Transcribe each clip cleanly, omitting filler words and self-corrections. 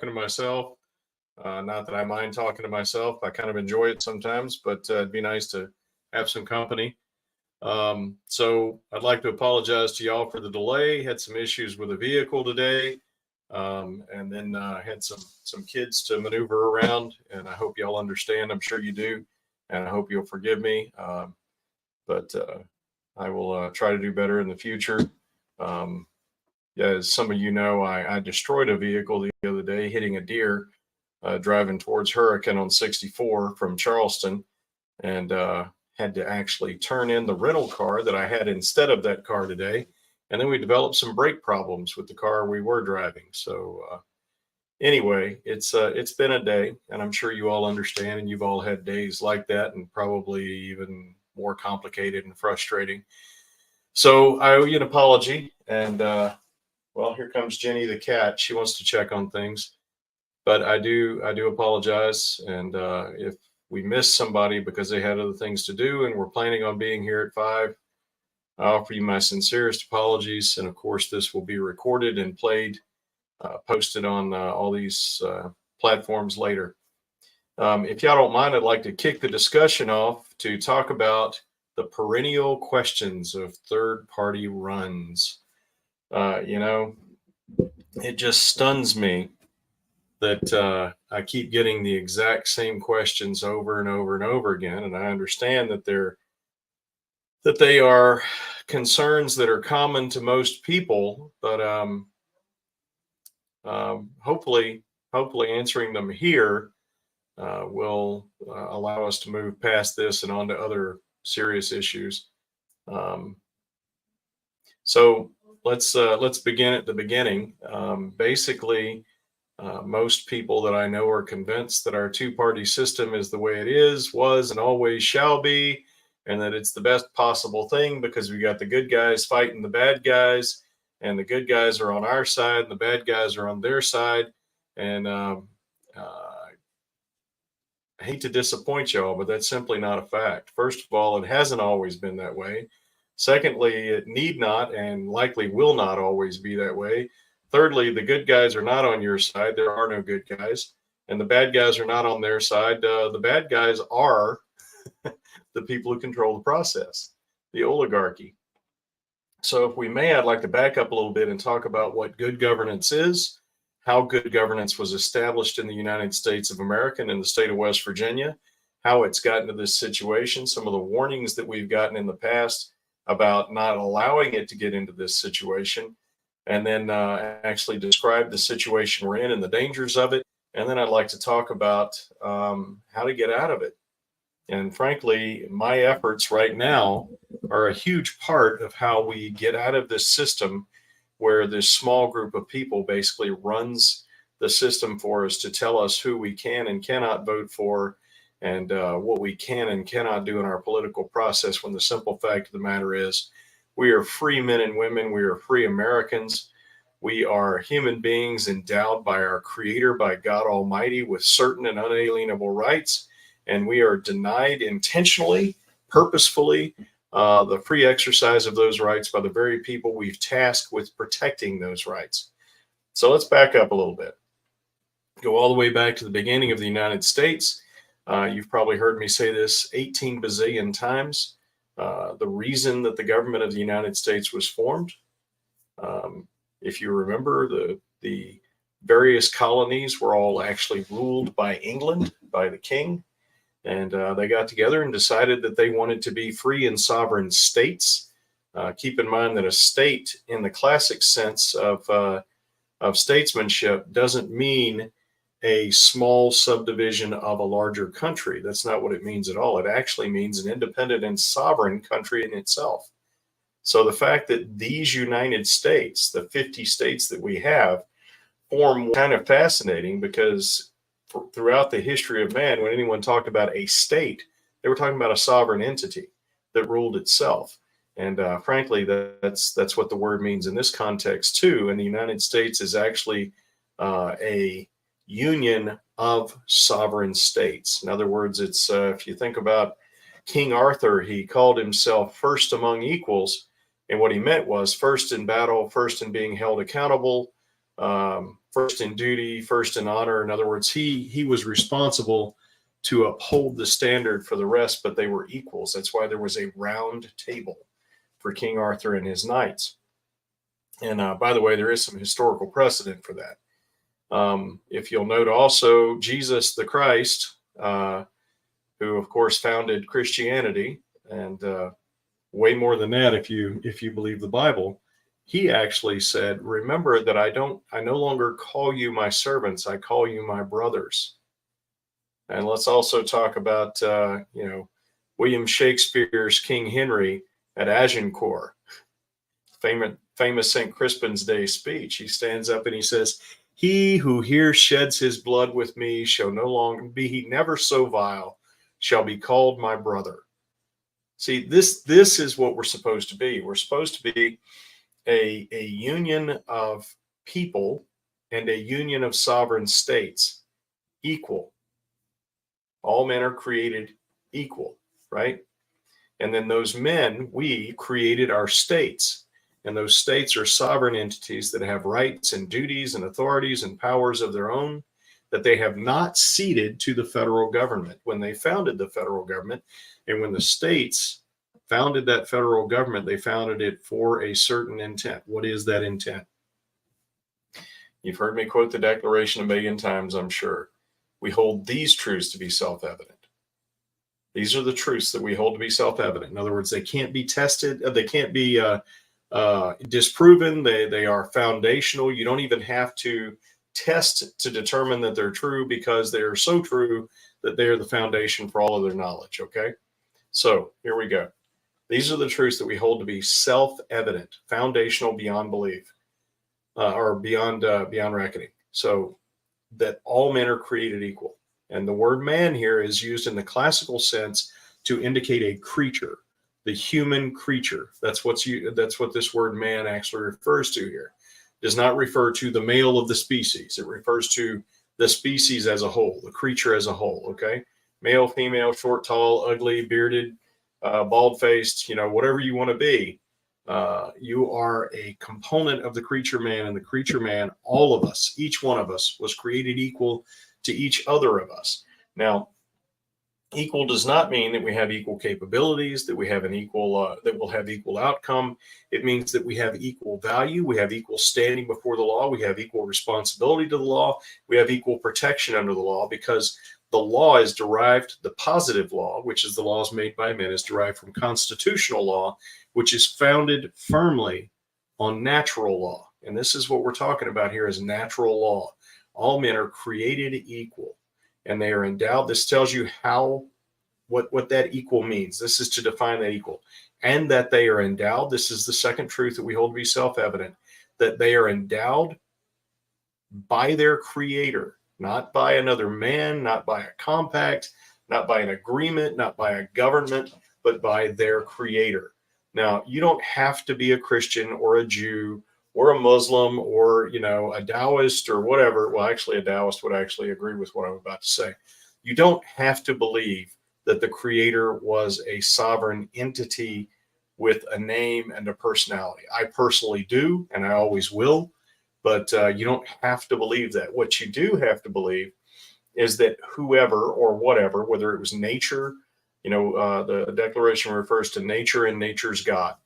talking to myself. Not that I mind talking to myself. I kind of enjoy it sometimes, but it'd be nice to have some company. So I'd like to apologize to y'all for the delay. Had some issues with the vehicle today, and then had some kids to maneuver around. And I hope y'all understand. I'm sure you do, and I hope you'll forgive me. But I will try to do better in the future. Um, yeah, as some of you know, I destroyed a vehicle the other day, hitting a deer, driving towards Hurricane on 64 from Charleston, and had to actually turn in the rental car that I had instead of that car today. And then we developed some brake problems with the car we were driving. So anyway, it's been a day, and I'm sure you all understand, and you've all had days like that, and probably even more complicated and frustrating. So I owe you an apology, and well, here comes Jenny the cat. She wants to check on things, but I do apologize. And if we missed somebody because they had other things to do and we're planning on being here at 5, I offer you my sincerest apologies. And of course, this will be recorded and played, posted on all these platforms later. If y'all don't mind, I'd like to kick the discussion off to talk about the perennial questions of third party runs. You know, it just stuns me that I keep getting the exact same questions over and over and over again. And I understand that they are concerns that are common to most people, but hopefully answering them here will allow us to move past this and on to other serious issues. Um, so let's begin at the beginning. Basically, most people that I know are convinced that our two-party system is the way it is, was, and always shall be, and that it's the best possible thing because we got the good guys fighting the bad guys, and the good guys are on our side, and the bad guys are on their side. And I hate to disappoint y'all, but that's simply not a fact. First of all, it hasn't always been that way. Secondly, it need not and likely will not always be that way. Thirdly, the good guys are not on your side. There are no good guys. And the bad guys are not on their side. The bad guys are the people who control the process, the oligarchy. So, if we may, I'd like to back up a little bit and talk about what good governance is, how good governance was established in the United States of America and in the state of West Virginia, how it's gotten to this situation, some of the warnings that we've gotten in the past about not allowing it to get into this situation, and then actually describe the situation we're in and the dangers of it. And then I'd like to talk about how to get out of it. And frankly, my efforts right now are a huge part of how we get out of this system where this small group of people basically runs the system for us to tell us who we can and cannot vote for and what we can and cannot do in our political process, when the simple fact of the matter is we are free men and women. We are free Americans. We are human beings endowed by our Creator, by God Almighty, with certain and unalienable rights. And we are denied intentionally, purposefully, the free exercise of those rights by the very people we've tasked with protecting those rights. So let's back up a little bit. Go all the way back to the beginning of the United States. You've probably heard me say this 18 bazillion times. The reason that the government of the United States was formed, if you remember, the various colonies were all actually ruled by England, by the king. And they got together and decided that they wanted to be free and sovereign states. Keep in mind that a state, in the classic sense of statesmanship, doesn't mean a small subdivision of a larger country. That's not what it means at all. It actually means an independent and sovereign country in itself. So the fact that these United States, the 50 states that we have, form kind of fascinating because throughout the history of man, when anyone talked about a state, they were talking about a sovereign entity that ruled itself. And frankly, that's what the word means in this context too. And the United States is actually a union of sovereign states. In other words, it's if you think about King Arthur, he called himself first among equals. And what he meant was first in battle, first in being held accountable, first in duty, first in honor. In other words, he was responsible to uphold the standard for the rest, but they were equals. That's why there was a round table for King Arthur and his knights. And by the way, there is some historical precedent for that. If you'll note also, Jesus the Christ, who of course founded Christianity, and way more than that if you believe the Bible, he actually said, "Remember that I no longer call you my servants, I call you my brothers." And let's also talk about William Shakespeare's King Henry at Agincourt, famous St. Crispin's Day speech. He stands up and he says, "He who here sheds his blood with me shall no longer be he never so vile, shall be called my brother." See, this is what we're supposed to be. We're supposed to be a union of people and a union of sovereign states, equal. All men are created equal, right? And then those men, we created our states. And those states are sovereign entities that have rights and duties and authorities and powers of their own that they have not ceded to the federal government. When they founded the federal government, and when the states founded that federal government, they founded it for a certain intent. What is that intent? You've heard me quote the Declaration a million times, I'm sure. We hold these truths to be self-evident. These are the truths that we hold to be self-evident. In other words, they can't be tested. They can't be disproven. They are foundational. You don't even have to test to determine that they're true, because they are so true that they are the foundation for all of their knowledge. Okay, so here we go. These are the truths that we hold to be self-evident, foundational, beyond belief, or beyond reckoning. So that all men are created equal. And the word man here is used in the classical sense to indicate a creature, the human creature. That's what this word man actually refers to here. It does not refer to the male of the species. It refers to the species as a whole, the creature as a whole, okay? Male, female, short, tall, ugly, bearded, bald-faced, whatever you want to be. You are a component of the creature man, and the creature man, all of us, each one of us, was created equal to each other of us. Now, equal does not mean that we have equal capabilities, that we have that we'll have equal outcome. It means that we have equal value, we have equal standing before the law, we have equal responsibility to the law, we have equal protection under the law, because the law is derived, the positive law, which is the laws made by men, is derived from constitutional law, which is founded firmly on natural law. And this is what we're talking about here, is natural law. All men are created equal, and they are endowed. This tells you what that equal means. This is to define that equal. And that they are endowed. This is the second truth that we hold to be self-evident, that they are endowed by their creator, not by another man, not by a compact, not by an agreement, not by a government, but by their creator. Now, you don't have to be a Christian or a Jew or a Muslim or, a Taoist or whatever. Well, actually, a Taoist would actually agree with what I'm about to say. You don't have to believe that the creator was a sovereign entity with a name and a personality. I personally do, and I always will, but you don't have to believe that. What you do have to believe is that whoever or whatever, whether it was nature, the Declaration refers to nature and nature's God.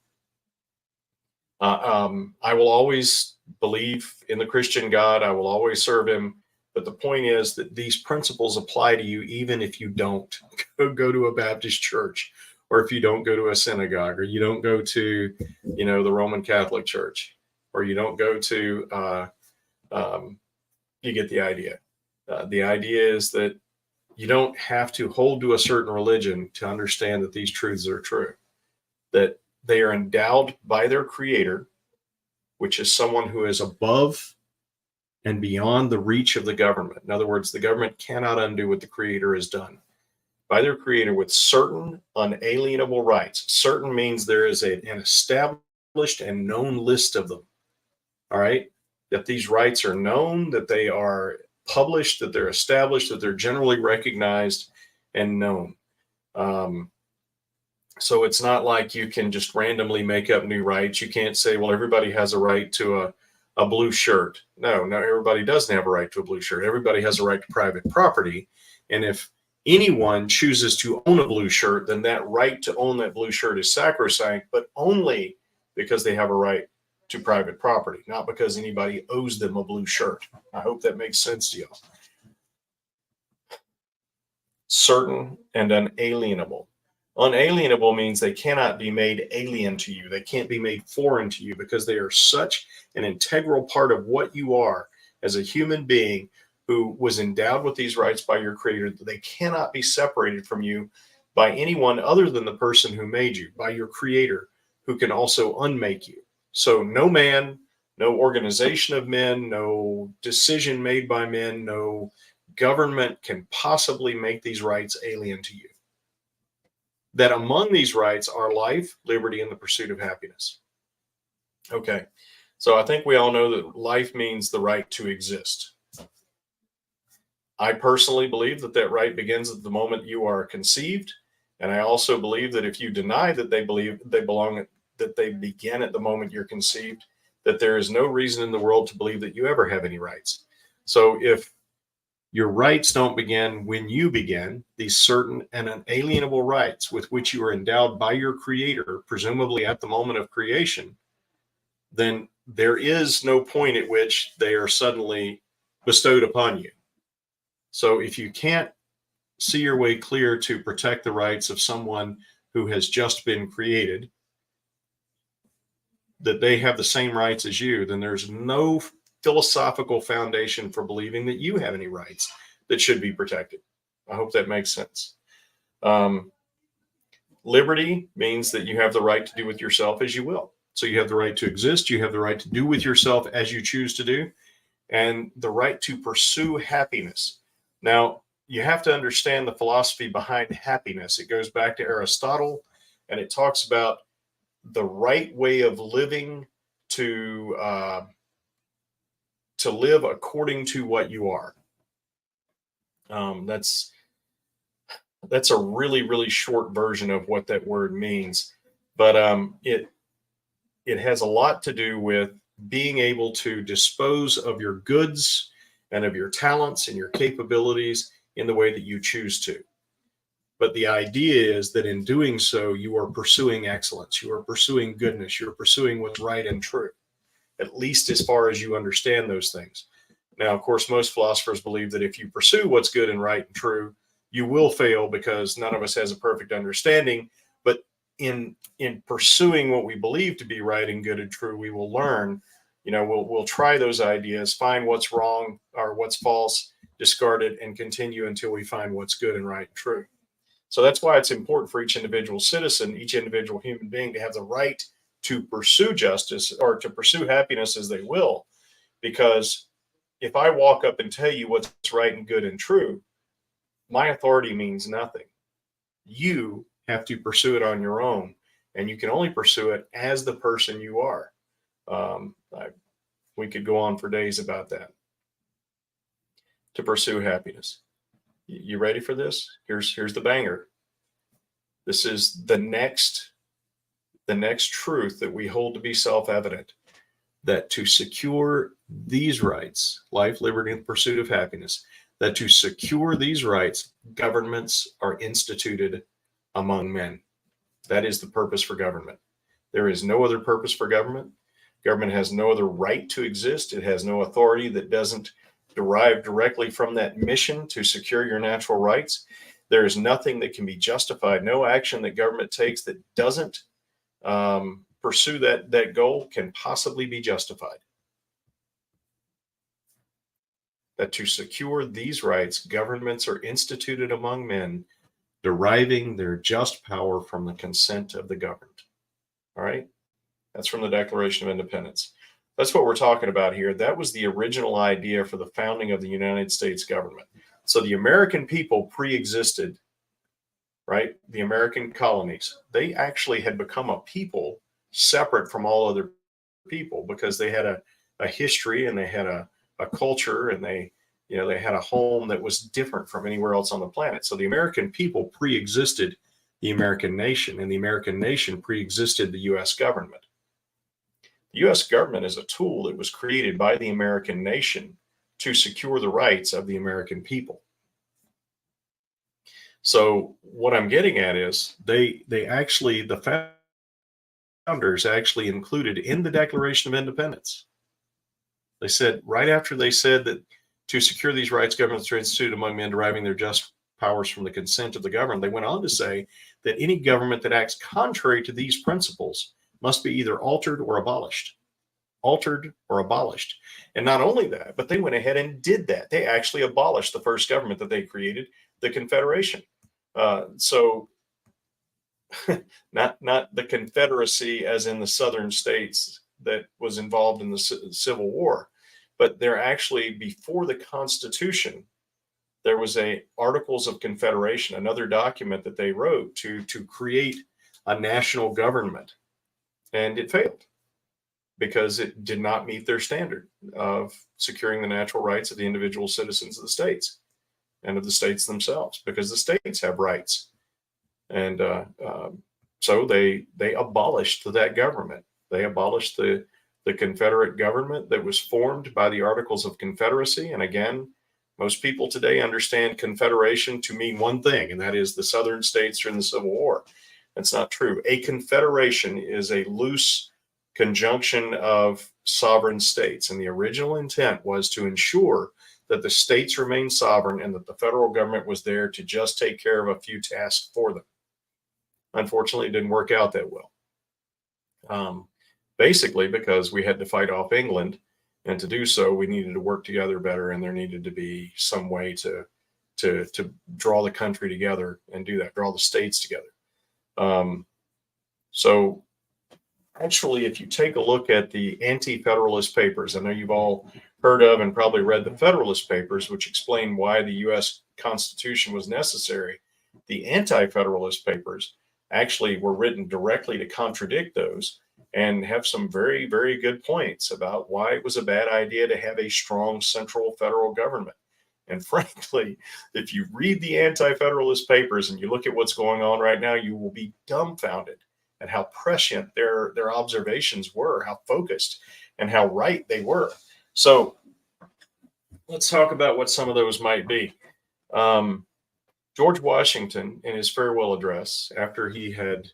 I will always believe in the Christian God. I will always serve him. But the point is that these principles apply to you even if you don't go to a Baptist church, or if you don't go to a synagogue, or you don't go to, the Roman Catholic Church, or you don't go to, you get the idea. The idea is that you don't have to hold to a certain religion to understand that these truths are true, that they are endowed by their creator, which is someone who is above and beyond the reach of the government. In other words, the government cannot undo what the creator has done. By their creator with certain unalienable rights. Certain means there is an established and known list of them. All right? That these rights are known, that they are published, that they're established, that they're generally recognized and known. So it's not like you can just randomly make up new rights. You can't say, well, everybody has a right to a blue shirt. No, everybody doesn't have a right to a blue shirt. Everybody has a right to private property. And if anyone chooses to own a blue shirt, then that right to own that blue shirt is sacrosanct, but only because they have a right to private property, not because anybody owes them a blue shirt. I hope that makes sense to y'all. Certain and unalienable. Unalienable means they cannot be made alien to you. They can't be made foreign to you because they are such an integral part of what you are as a human being who was endowed with these rights by your creator, that they cannot be separated from you by anyone other than the person who made you, by your creator, who can also unmake you. So no man, no organization of men, no decision made by men, no government can possibly make these rights alien to you. That among these rights are life, liberty, and the pursuit of happiness. Okay, so I think we all know that life means the right to exist. I personally believe that that right begins at the moment you are conceived, and I also believe that if you deny that they begin at the moment you're conceived, that there is no reason in the world to believe that you ever have any rights. So if your rights don't begin when you begin, these certain and unalienable rights with which you are endowed by your creator, presumably at the moment of creation, then there is no point at which they are suddenly bestowed upon you. So if you can't see your way clear to protect the rights of someone who has just been created, that they have the same rights as you, then there's no philosophical foundation for believing that you have any rights that should be protected. I hope that makes sense. Liberty means that you have the right to do with yourself as you will. So you have the right to exist. You have the right to do with yourself as you choose to do, and the right to pursue happiness. Now, you have to understand the philosophy behind happiness. It goes back to Aristotle, and it talks about the right way of living to live according to what you are. That's a really, really short version of what that word means, but it has a lot to do with being able to dispose of your goods and of your talents and your capabilities in the way that you choose to. But the idea is that in doing so, you are pursuing excellence, you are pursuing goodness, you're pursuing what's right and true, at least as far as you understand those things. Now, of course, most philosophers believe that if you pursue what's good and right and true, you will fail because none of us has a perfect understanding. But in pursuing what we believe to be right and good and true, we will learn. We'll try those ideas, find what's wrong or what's false, discard it, and continue until we find what's good and right and true. So that's why it's important for each individual citizen, each individual human being, to have the right to pursue justice or to pursue happiness as they will. Because if I walk up and tell you what's right and good and true, my authority means nothing. You have to pursue it on your own, and you can only pursue it as the person you are. We could go on for days about that. To pursue happiness. You ready for this? Here's the banger. This is the next truth that we hold to be self-evident, that to secure these rights, life, liberty, and the pursuit of happiness, that to secure these rights, governments are instituted among men. That is the purpose for government. There is no other purpose for government. Government has no other right to exist. It has no authority that doesn't derive directly from that mission to secure your natural rights. There is nothing that can be justified. No action that government takes that doesn't pursue that goal can possibly be justified. That to secure these rights, governments are instituted among men, deriving their just power from the consent of the governed. All right? That's from the Declaration of Independence. That's what we're talking about here. That was the original idea for the founding of the United States government. So the American people pre-existed, right? The American colonies, they actually had become a people separate from all other people because they had a history and they had a culture and they had a home that was different from anywhere else on the planet. So the American people pre-existed the American nation, and the American nation pre-existed the U.S. government. The U.S. government is a tool that was created by the American nation to secure the rights of the American people. So what I'm getting at is the founders actually included in the Declaration of Independence. They said, right after they said that to secure these rights, governments are instituted among men deriving their just powers from the consent of the governed. They went on to say that any government that acts contrary to these principles must be either altered or abolished. Altered or abolished. And not only that, but they went ahead and did that. They actually abolished the first government that they created, the Confederation. So not the Confederacy as in the southern states that was involved in the Civil War, but they're actually, before the Constitution, there was a Articles of Confederation, another document that they wrote to create a national government, and it failed because it did not meet their standard of securing the natural rights of the individual citizens of the states and of the states themselves, because the states have rights. And so they abolished that government. They abolished the Confederate government that was formed by the Articles of Confederacy. And again, most people today understand Confederation to mean one thing, and that is the southern states during the Civil War. That's not true. A confederation is a loose conjunction of sovereign states, and the original intent was to ensure that the states remained sovereign and that the federal government was there to just take care of a few tasks for them. Unfortunately, it didn't work out that well. Basically, because we had to fight off England, and to do so, we needed to work together better, and there needed to be some way to draw the country together and do that, draw the states together. So actually, if you take a look at the Anti-Federalist Papers, I know you've all heard of and probably read the Federalist Papers, which explain why the U.S. Constitution was necessary. The Anti-Federalist Papers actually were written directly to contradict those and have some very, very good points about why it was a bad idea to have a strong central federal government. And frankly, if you read the Anti-Federalist Papers and you look at what's going on right now, you will be dumbfounded at how prescient their observations were, how focused, and how right they were. So let's talk about what some of those might be. George Washington, in his farewell address, after he had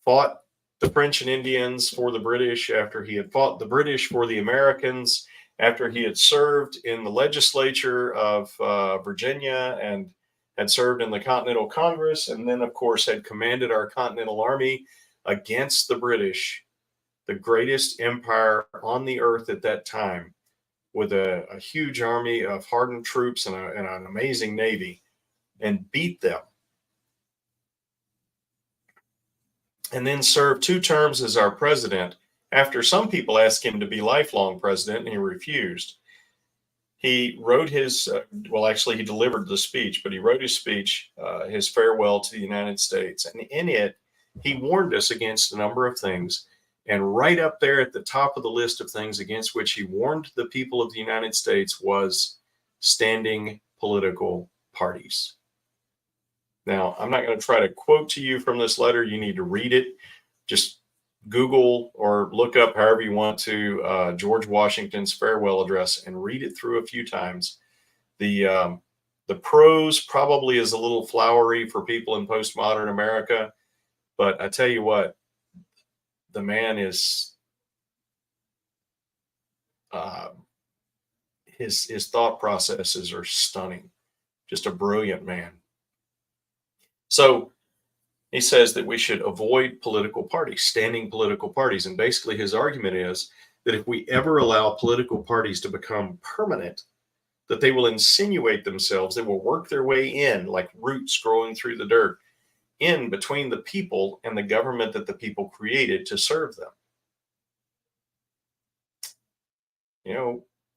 fought the French and Indians for the British, after he had fought the British for the Americans, after he had served in the legislature of Virginia and had served in the Continental Congress, and then, of course, had commanded our Continental Army against the British, the greatest empire on the earth at that time, with a huge army of hardened troops and an amazing navy, and beat them. And then served 2 terms as our president after some people asked him to be lifelong president, and he refused. He wrote his, he delivered the speech, but he wrote his speech, his farewell to the United States. And in it, he warned us against a number of things. And right up there at the top of the list of things against which he warned the people of the United States was standing political parties. Now, I'm not going to try to quote to you from this letter. You need to read it. Just Google or look up, however you want to, George Washington's farewell address and read it through a few times. The prose probably is a little flowery for people in postmodern America, but I tell you what, the man is, his thought processes are stunning. Just a brilliant man. So he says that we should avoid political parties, standing political parties. And basically his argument is that if we ever allow political parties to become permanent, that they will insinuate themselves, they will work their way in like roots growing through the dirt, in between the people and the government that the people created to serve them.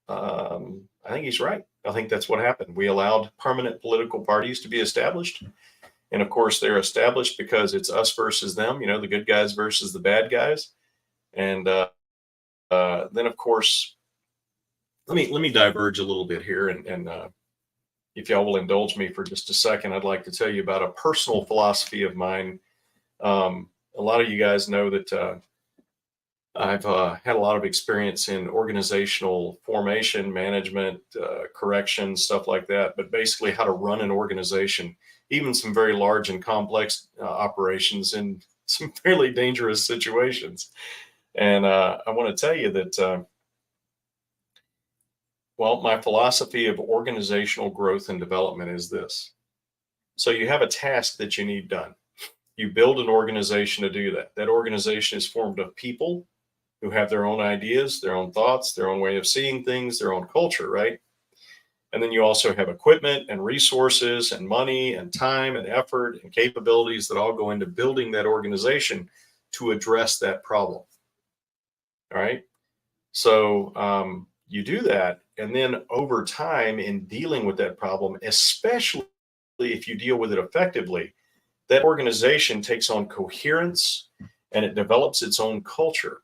I think he's right. I think that's what happened. We allowed permanent political parties to be established. And of course, they're established because it's us versus them, the good guys versus the bad guys. And then, of course, let me diverge a little bit here. And if y'all will indulge me for just a second, I'd like to tell you about a personal philosophy of mine. A lot of you guys know that I've had a lot of experience in organizational formation, management, correction, stuff like that, but basically how to run an organization, even some very large and complex operations in some fairly dangerous situations. And I want to tell you that, well, my philosophy of organizational growth and development is this. So you have a task that you need done. You build an organization to do that. That organization is formed of people who have their own ideas, their own thoughts, their own way of seeing things, their own culture, right? And then you also have equipment and resources and money and time and effort and capabilities that all go into building that organization to address that problem. All right. So you do that. And then over time, in dealing with that problem, especially if you deal with it effectively, that organization takes on coherence and it develops its own culture.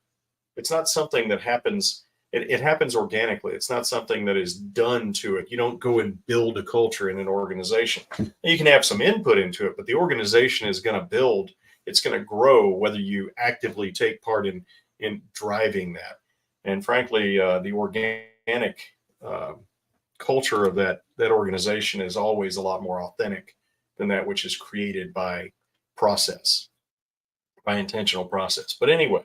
It's not something that happens, it happens organically. It's not something that is done to it. You don't go and build a culture in an organization. You can have some input into it, but the organization is going to build, it's going to grow whether you actively take part in driving that. And frankly, the organic culture of that organization is always a lot more authentic than that which is created by process, by intentional process. But anyway,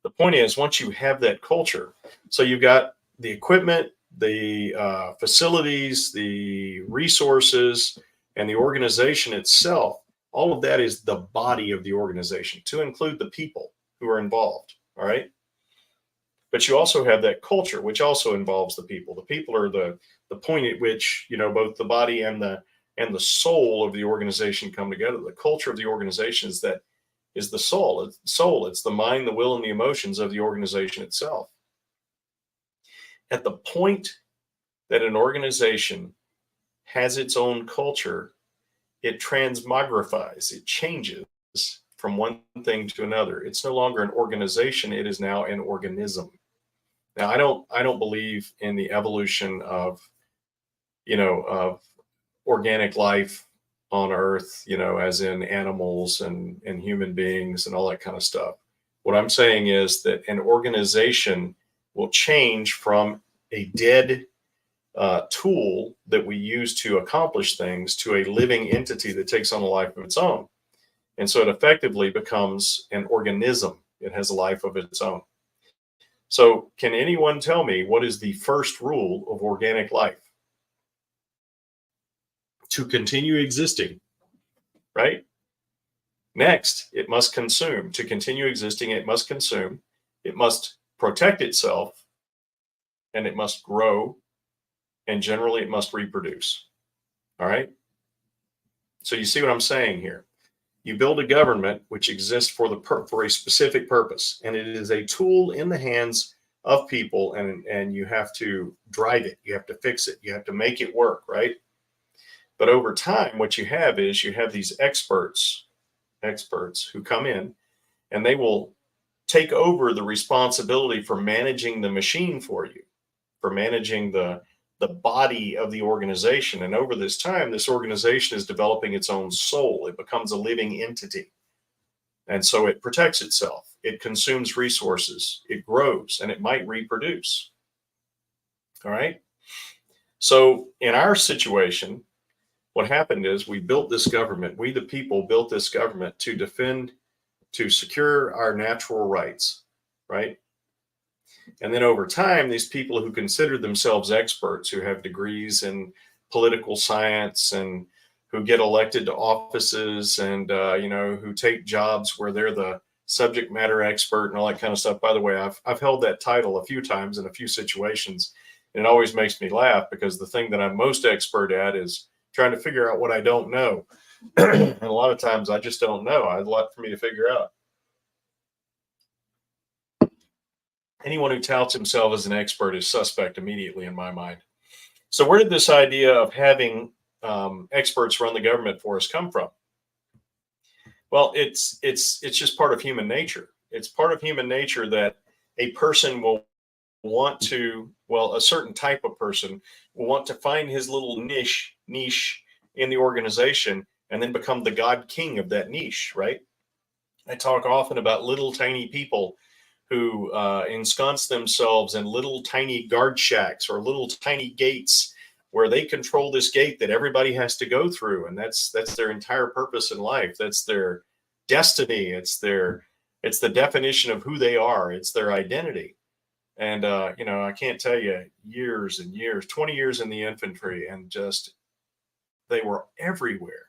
the point is, once you have that culture, so you've got the equipment, the facilities, the resources, and the organization itself, all of that is the body of the organization, to include the people who are involved. All right. But you also have that culture, which also involves the people. The people are the point at which, you know, both the body and the soul of the organization come together. The culture of the organization is the soul. It's the mind, the will, and the emotions of the organization itself. At the point that an organization has its own culture, it transmogrifies, it changes from one thing to another. It's no longer an organization, it is now an organism. Now, I don't believe in the evolution of, you know, of organic life on earth, you know, as in animals and human beings and all that kind of stuff. What I'm saying is that an organization will change from a dead tool that we use to accomplish things to a living entity that takes on a life of its own. And so it effectively becomes an organism. It has a life of its own. So can anyone tell me what is the first rule of organic life? To continue existing, right? Next, it must consume. To continue existing, it must consume, it must protect itself, and it must grow, and generally it must reproduce. All right? So you see what I'm saying here. You build a government which exists for a specific purpose, and it is a tool in the hands of people, and you have to drive it, you have to fix it, you have to make it work, right? But over time, what you have is you have these experts who come in and they will take over the responsibility for managing the machine for you, for managing the body of the organization. And over this time, this organization is developing its own soul. It becomes a living entity. And so it protects itself. It consumes resources. It grows, and it might reproduce. All right. So in our situation, what happened is we built this government. We, the people, built this government to defend, to secure our natural rights, right? And then over time, these people who consider themselves experts, who have degrees in political science and who get elected to offices and, you know, who take jobs where they're the subject matter expert and all that kind of stuff. By the way, I've held that title a few times in a few situations, and it always makes me laugh because the thing that I'm most expert at is trying to figure out what I don't know. And a lot of times I just don't know. I'd lot for me to figure out. Anyone who touts himself as an expert is suspect immediately in my mind. So where did this idea of having experts run the government for us come from? Well, it's just part of human nature. It's part of human nature that a person will want to, well, a certain type of person will want to find his little niche in the organization and then become the god king of that niche, right? I talk often about little tiny people who ensconce themselves in little tiny guard shacks or little tiny gates where they control this gate that everybody has to go through, and that's their entire purpose in life. That's their destiny. It's the definition of who they are. It's their identity. And I can't tell you, years and years, 20 years in the infantry, and just they were everywhere.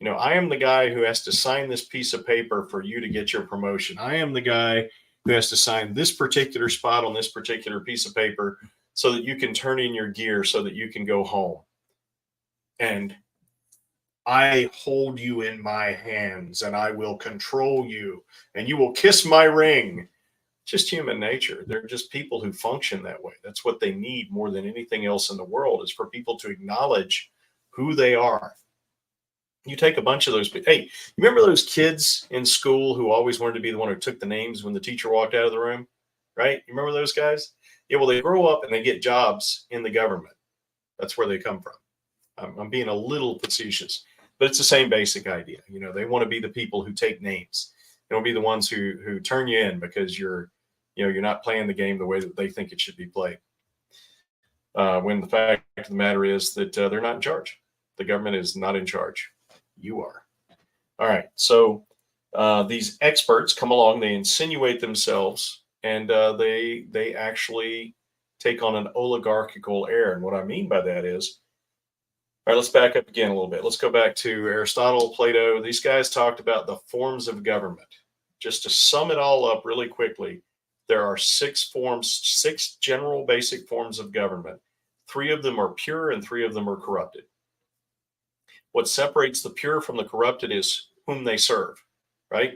I am the guy who has to sign this piece of paper for you to get your promotion. I am the guy who has to sign this particular spot on this particular piece of paper so that you can turn in your gear so that you can go home. And I hold you in my hands and I will control you and you will kiss my ring. Just human nature. They're just people who function that way. That's what they need more than anything else in the world, is for people to acknowledge who they are. You take a bunch of those. Hey, you remember those kids in school who always wanted to be the one who took the names when the teacher walked out of the room, right? You remember those guys? Yeah, well, they grow up and they get jobs in the government. That's where they come from. I'm being a little facetious, but it's the same basic idea. They want to be the people who take names. They want to be the ones who turn you in because you're not playing the game the way that they think it should be played. When the fact of the matter is that they're not in charge. The government is not in charge. You are. All right. So these experts come along, they insinuate themselves, and they actually take on an oligarchical air. And what I mean by that is, all right, let's back up again a little bit. Let's go back to Aristotle, Plato. These guys talked about the forms of government. Just to sum it all up really quickly, there are 6 general basic forms of government. 3 of them are pure and 3 of them are corrupted. What separates the pure from the corrupted is whom they serve, right?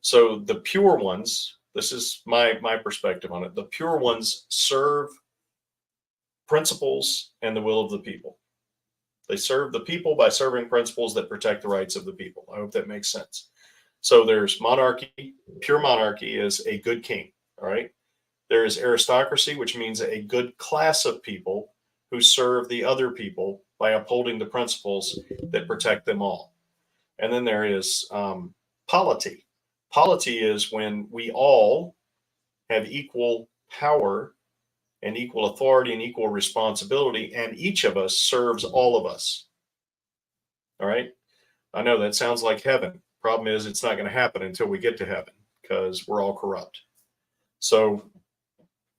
So the pure ones, this is my perspective on it, the pure ones serve principles and the will of the people. They serve the people by serving principles that protect the rights of the people. I hope that makes sense. So there's monarchy. Pure monarchy is a good king, all right? There is aristocracy, which means a good class of people who serve the other people by upholding the principles that protect them all. And then there is polity. Polity is when we all have equal power and equal authority and equal responsibility, and each of us serves all of us. All right? I know that sounds like heaven. Problem is, it's not going to happen until we get to heaven because we're all corrupt. So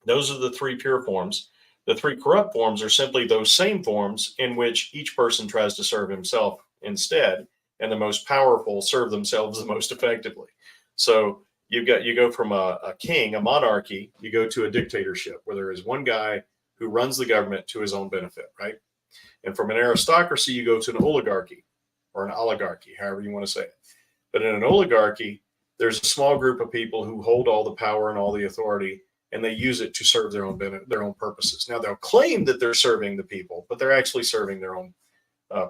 those are the 3 pure forms. The 3 corrupt forms are simply those same forms in which each person tries to serve himself instead, and the most powerful serve themselves the most effectively. So you go from a king, a monarchy, you go to a dictatorship where there is one guy who runs the government to his own benefit, right? And from an aristocracy, you go to an oligarchy or an oligarchy, however you want to say it. But in an oligarchy, there's a small group of people who hold all the power and all the authority, and they use it to serve their own purposes. Now, they'll claim that they're serving the people, but they're actually serving their own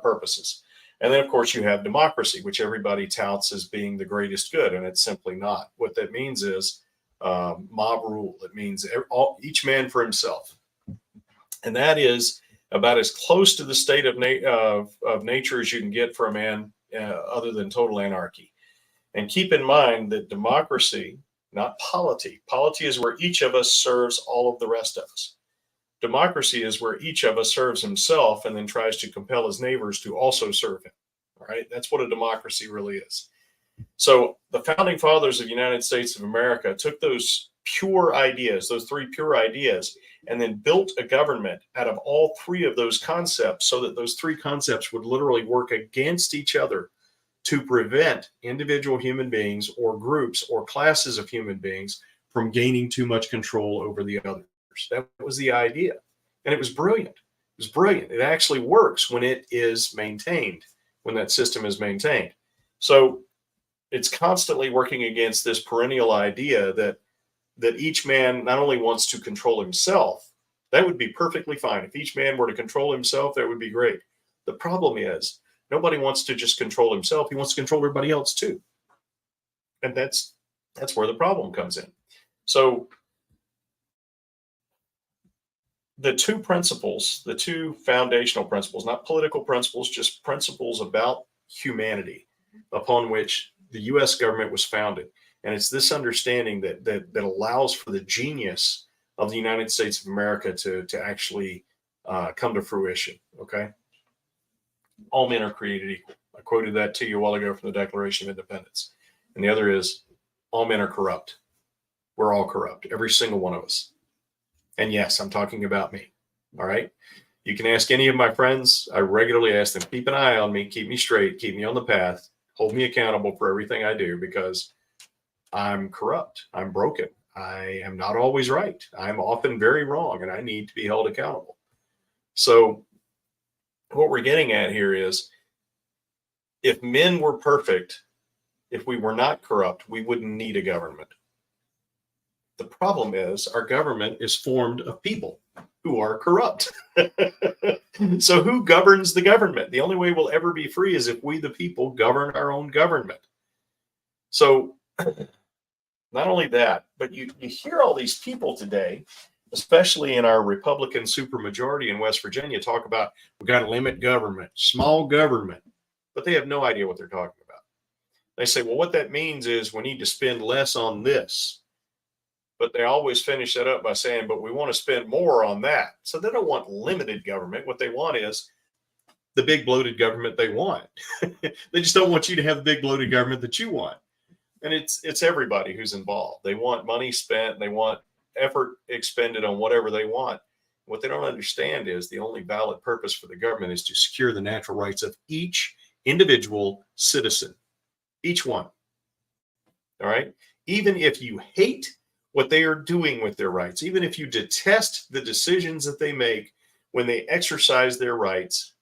purposes. And then, of course, you have democracy, which everybody touts as being the greatest good, and it's simply not. What that means is mob rule. It means each man for himself. And that is about as close to the state of nature as you can get for a man other than total anarchy. And keep in mind that democracy, not polity. Polity is where each of us serves all of the rest of us. Democracy is where each of us serves himself and then tries to compel his neighbors to also serve him. All right, that's what a democracy really is. So the founding fathers of the United States of America took those pure ideas, those 3 pure ideas, and then built a government out of all 3 of those concepts so that those 3 concepts would literally work against each other to prevent individual human beings or groups or classes of human beings from gaining too much control over the others. That was the idea. And it was brilliant. It was brilliant. It actually works when it is maintained, when that system is maintained. So it's constantly working against this perennial idea that each man not only wants to control himself, that would be perfectly fine. If each man were to control himself, that would be great. The problem is nobody wants to just control himself. He wants to control everybody else too. And that's where the problem comes in. So the 2 principles, the 2 foundational principles, not political principles, just principles about humanity upon which the U.S. government was founded. And it's this understanding that allows for the genius of the United States of America to actually come to fruition. Okay, all men are created equal. I quoted that to you a while ago from the Declaration of Independence. And the other is, all men are corrupt. We're all corrupt, every single one of us. And yes, I'm talking about me. All right. You can ask any of my friends. I regularly ask them, keep an eye on me, keep me straight, keep me on the path, hold me accountable for everything I do, because I'm corrupt. I'm broken. I am not always right. I'm often very wrong, and I need to be held accountable. So what we're getting at here is, if men were perfect, if we were not corrupt, we wouldn't need a government. The problem is, our government is formed of people who are corrupt. So who governs the government? The only way we'll ever be free is if we, the people, govern our own government. So not only that, but you hear all these people today, especially in our Republican supermajority in West Virginia, talk about, we got to limit government, small government, but they have no idea what they're talking about. They say, well, what that means is we need to spend less on this. But they always finish that up by saying, but we want to spend more on that. So they don't want limited government. What they want is the big bloated government they want. They just don't want you to have the big bloated government that you want. And it's everybody who's involved. They want money spent. They want effort expended on whatever they want. What they don't understand is the only valid purpose for the government is to secure the natural rights of each individual citizen, each one. All right. Even if you hate what they are doing with their rights, even if you detest the decisions that they make when they exercise their rights,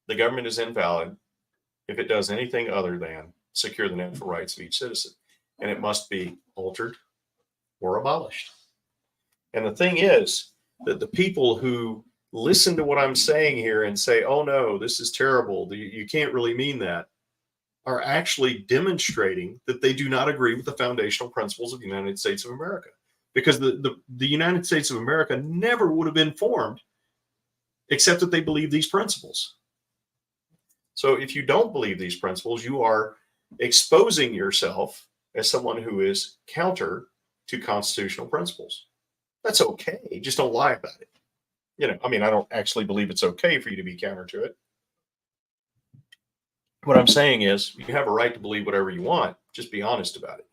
the government is invalid if it does anything other than secure the natural rights of each citizen. And it must be altered or abolished. And the thing is that the people who listen to what I'm saying here and say, oh no, this is terrible, you can't really mean that, are actually demonstrating that they do not agree with the foundational principles of the United States of America. Because the United States of America never would have been formed except that they believe these principles. So if you don't believe these principles, you are exposing yourself as someone who is counter to constitutional principles. That's okay. Just don't lie about it. I don't actually believe it's okay for you to be counter to it. What I'm saying is, you have a right to believe whatever you want. Just be honest about it.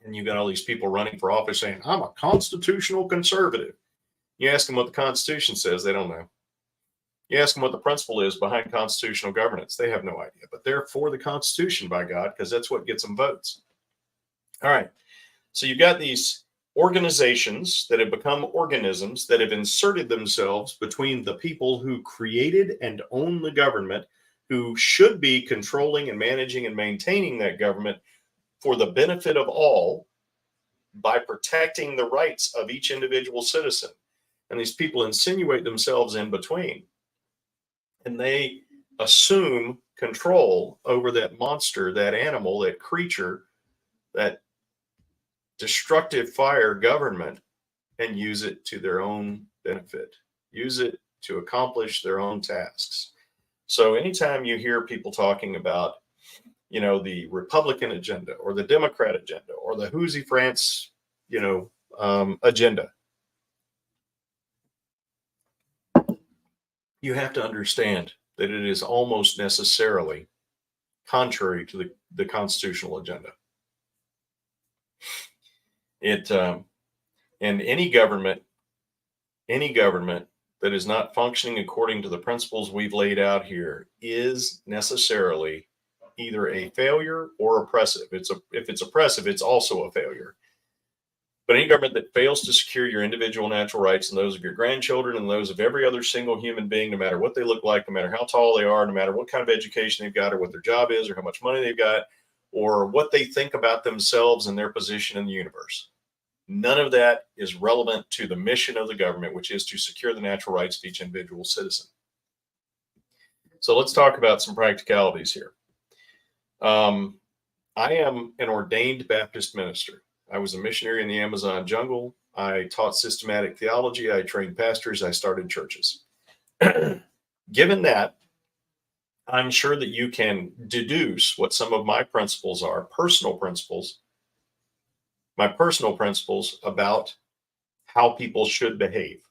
And you've got all these people running for office saying, I'm a constitutional conservative. You ask them what the Constitution says, they don't know. You ask them what the principle is behind constitutional governance, they have no idea. But they're for the Constitution, by God, because that's what gets them votes. All right. So you've got these organizations that have become organisms that have inserted themselves between the people who created and own the government, who should be controlling and managing and maintaining that government for the benefit of all by protecting the rights of each individual citizen. And these people insinuate themselves in between. And they assume control over that monster, that animal, that creature, that destructive fire government, and use it to their own benefit, use it to accomplish their own tasks. So anytime you hear people talking about, the Republican agenda or the Democrat agenda or the Who's France, agenda, you have to understand that it is almost necessarily contrary to the constitutional agenda. And any government that is not functioning according to the principles we've laid out here is necessarily either a failure or oppressive. If it's oppressive, it's also a failure. But any government that fails to secure your individual natural rights and those of your grandchildren and those of every other single human being, no matter what they look like, no matter how tall they are, no matter what kind of education they've got or what their job is or how much money they've got or what they think about themselves and their position in the universe, none of that is relevant to the mission of the government, which is to secure the natural rights of each individual citizen. So let's talk about some practicalities here. I am an ordained Baptist minister. I was a missionary in the Amazon jungle. I taught systematic theology. I trained pastors. I started churches. Given that, I'm sure that you can deduce what some of my principles are, personal principles, my personal principles about how people should behave.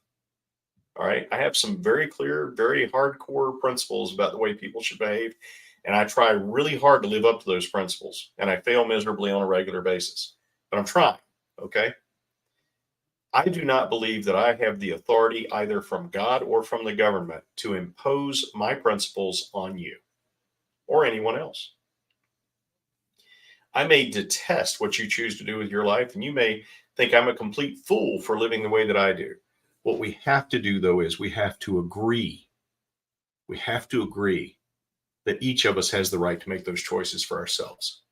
All right. I have some very clear, very hardcore principles about the way people should behave. And I try really hard to live up to those principles. And I fail miserably on a regular basis. But I'm trying. Okay. I do not believe that I have the authority either from God or from the government to impose my principles on you or anyone else. I may detest what you choose to do with your life, and you may think I'm a complete fool for living the way that I do. What we have to do, though, is we have to agree. We have to agree that each of us has the right to make those choices for ourselves.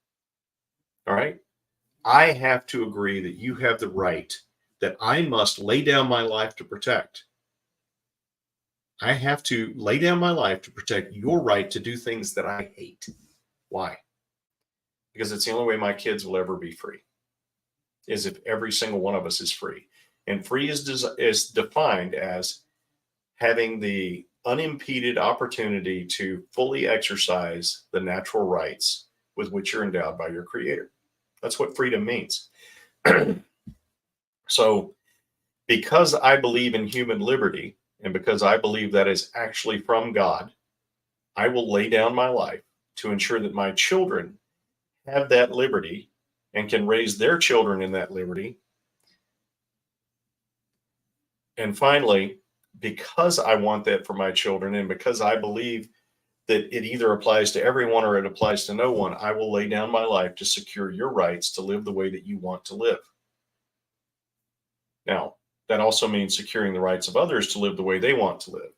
All right? I have to agree that you have the right that I must lay down my life to protect. I have to lay down my life to protect your right to do things that I hate. Why? Because it's the only way my kids will ever be free, is if every single one of us is free. And free is defined as having the unimpeded opportunity to fully exercise the natural rights with which you're endowed by your creator. That's what freedom means. So, because I believe in human liberty and because I believe that is actually from God, I will lay down my life to ensure that my children have that liberty and can raise their children in that liberty. And finally, because I want that for my children and because I believe that it either applies to everyone or it applies to no one, I will lay down my life to secure your rights to live the way that you want to live. Now, that also means securing the rights of others to live the way they want to live.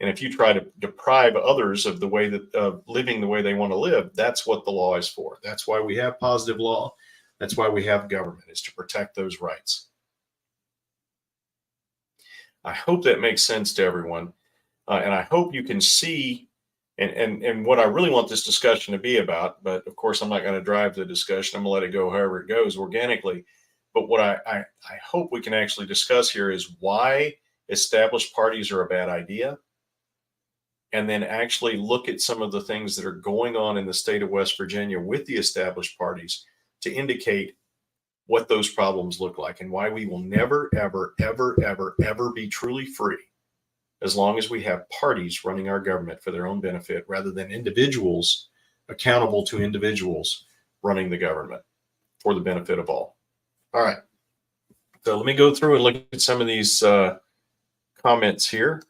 And if you try to deprive others of the way that of living the way they want to live, that's what the law is for. That's why we have positive law. That's why we have government, is to protect those rights. I hope that makes sense to everyone. And I hope you can see and what I really want this discussion to be about, but of course I'm not going to drive the discussion. I'm going to let it go however it goes organically. But what I hope we can actually discuss here is why established parties are a bad idea, and then actually look at some of the things that are going on in the state of West Virginia with the established parties to indicate what those problems look like and why we will never, ever, ever, ever, ever be truly free as long as we have parties running our government for their own benefit rather than individuals accountable to individuals running the government for the benefit of all. All right. So let me go through and look at some of these comments here.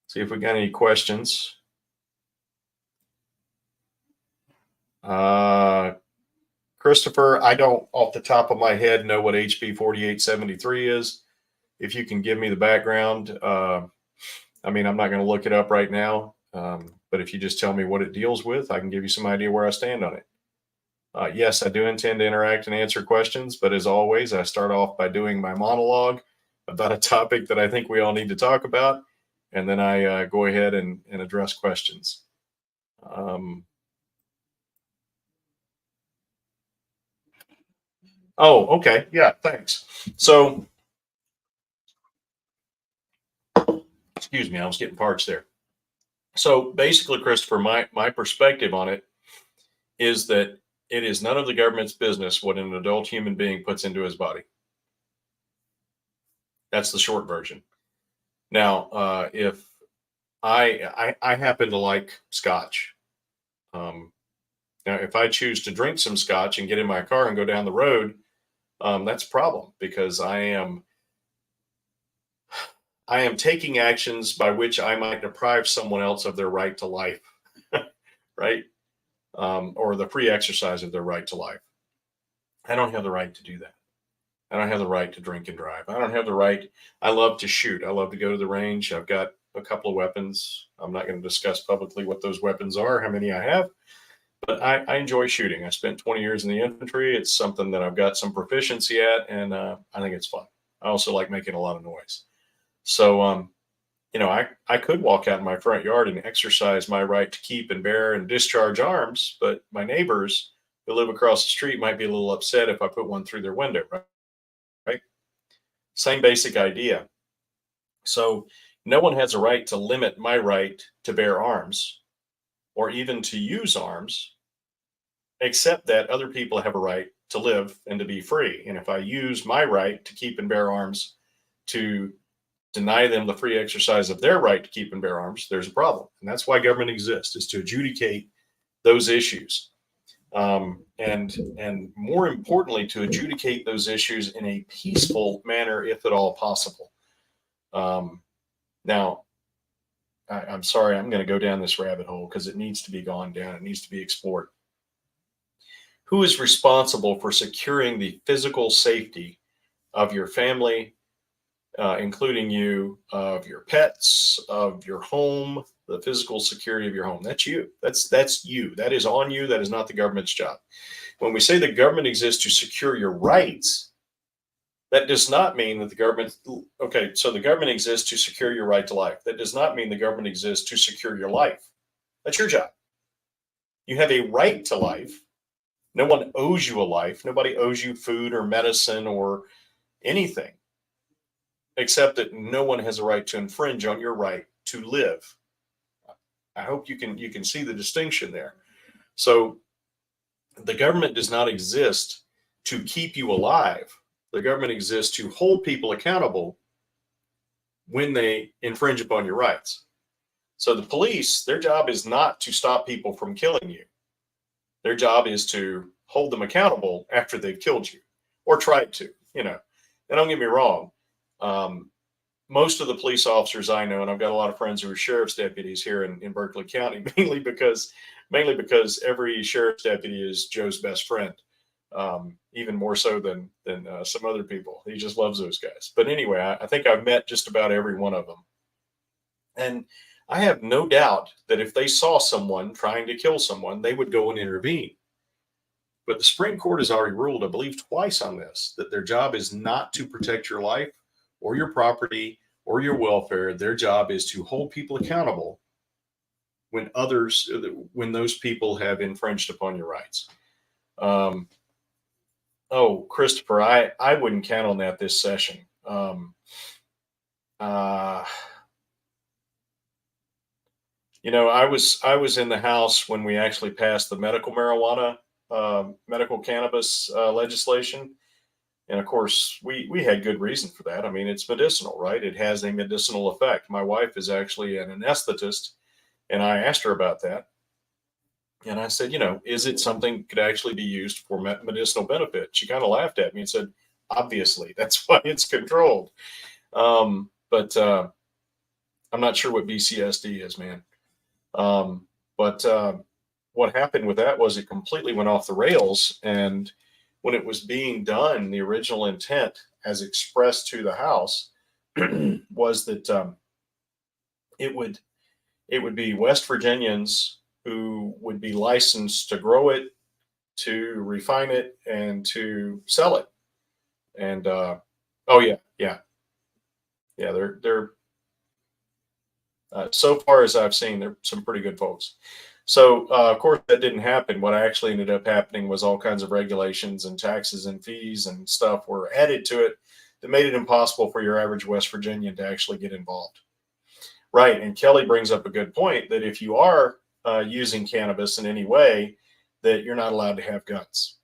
See if we got any questions. Christopher, I don't off the top of my head know what HB 4873 is. If you can give me the background, I mean, I'm not going to look it up right now, but if you just tell me what it deals with, I can give you some idea where I stand on it. Yes, I do intend to interact and answer questions, but as always, I start off by doing my monologue about a topic that I think we all need to talk about, and then I go ahead and address questions. Oh, okay. Yeah, thanks. So, excuse me, I was getting parched there. So basically, Christopher, my perspective on it is that it is none of the government's business what an adult human being puts into his body. That's the short version. Now, if I happen to like scotch, now if I choose to drink some scotch and get in my car and go down the road, that's a problem because I am taking actions by which I might deprive someone else of their right to life, right? Or the free exercise of their right to life. I don't have the right to do that. I don't have the right to drink and drive. I don't have the right. I love to shoot. I love to go to the range. I've got a couple of weapons. I'm not going to discuss publicly what those weapons are, how many I have, but I enjoy shooting. I spent 20 years in the infantry. It's something that I've got some proficiency at, and I think it's fun. I also like making a lot of noise. So, I could walk out in my front yard and exercise my right to keep and bear and discharge arms, but my neighbors who live across the street might be a little upset if I put one through their window, right? Same basic idea. So no one has a right to limit my right to bear arms or even to use arms, except that other people have a right to live and to be free. And if I use my right to keep and bear arms to deny them the free exercise of their right to keep and bear arms, there's a problem. And that's why government exists, is to adjudicate those issues. And more importantly, to adjudicate those issues in a peaceful manner, if at all possible. Now, I'm sorry, I'm going to go down this rabbit hole because it needs to be gone down. It needs to be explored. Who is responsible for securing the physical safety of your family, including you, of your pets, of your home, the physical security of your home? That's you. That's you. That is on you. That is not the government's job. When we say the government exists to secure your rights, that does not mean that the government, okay, so the government exists to secure your right to life. That does not mean the government exists to secure your life. That's your job. You have a right to life. No one owes you a life. Nobody owes you food or medicine or anything, except that no one has a right to infringe on your right to live. I hope you can see the distinction there. So the government does not exist to keep you alive. The government exists to hold people accountable when they infringe upon your rights. So the police, their job is not to stop people from killing you. Their job is to hold them accountable after they've killed you, or tried to, And don't get me wrong. Most of the police officers I know, and I've got a lot of friends who are sheriff's deputies here in Berkeley County, mainly because every sheriff's deputy is Joe's best friend, even more so than some other people. He just loves those guys. But anyway, I think I've met just about every one of them. And I have no doubt that if they saw someone trying to kill someone, they would go and intervene. But the Supreme Court has already ruled, I believe twice on this, that their job is not to protect your life or your property or your welfare. Their job is to hold people accountable when those people have infringed upon your rights. Christopher, I wouldn't count on that this session. I was in the House when we actually passed the medical marijuana, medical cannabis legislation. And of course, we had good reason for that. I mean, it's medicinal, right? It has a medicinal effect. My wife is actually an anesthetist, and I asked her about that. And I said, is it something that could actually be used for medicinal benefit? She kind of laughed at me and said, obviously, that's why it's controlled. But I'm not sure what BCSD is, man. But what happened with that was it completely went off the rails. And when it was being done, the original intent as expressed to the House was that it would be West Virginians who would be licensed to grow it, to refine it, and to sell it. And they're so far as I've seen, they're some pretty good folks. So, of course, that didn't happen. What actually ended up happening was all kinds of regulations and taxes and fees and stuff were added to it that made it impossible for your average West Virginian to actually get involved. Right. And Kelly brings up a good point that if you are using cannabis in any way, that you're not allowed to have guns.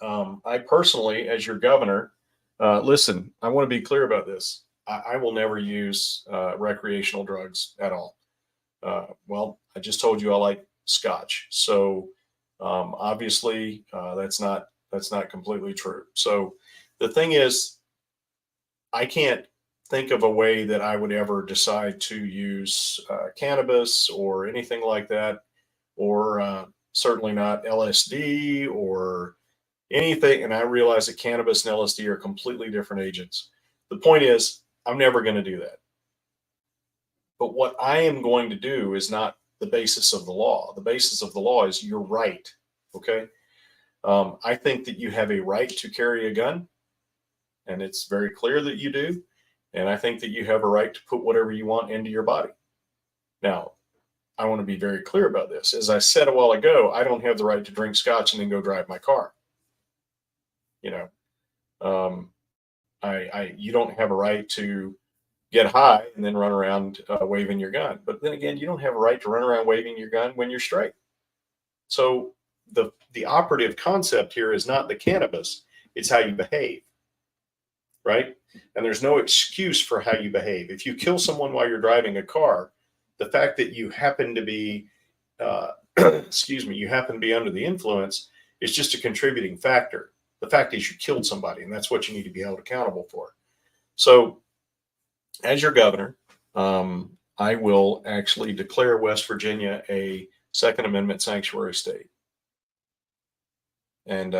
I personally, as your governor, listen, I want to be clear about this. I will never use recreational drugs at all. Well, I just told you I like scotch. So obviously that's not completely true. So the thing is, I can't think of a way that I would ever decide to use cannabis or anything like that, or certainly not LSD or anything. And I realize that cannabis and LSD are completely different agents. The point is, I'm never going to do that. But what I am going to do is not the basis of the law. The basis of the law is your right. Okay. I think that you have a right to carry a gun, and it's very clear that you do. And I think that you have a right to put whatever you want into your body. Now, I want to be very clear about this. As I said a while ago, I don't have the right to drink scotch and then go drive my car. You don't have a right to get high and then run around waving your gun. But then again, you don't have a right to run around waving your gun when you're straight. So the operative concept here is not the cannabis; it's how you behave, right? And there's no excuse for how you behave. If you kill someone while you're driving a car, the fact that you happen to be, excuse me, you happen to be under the influence is just a contributing factor. The fact is you killed somebody, and that's what you need to be held accountable for. So, as your governor, I will actually declare West Virginia a Second Amendment sanctuary state. And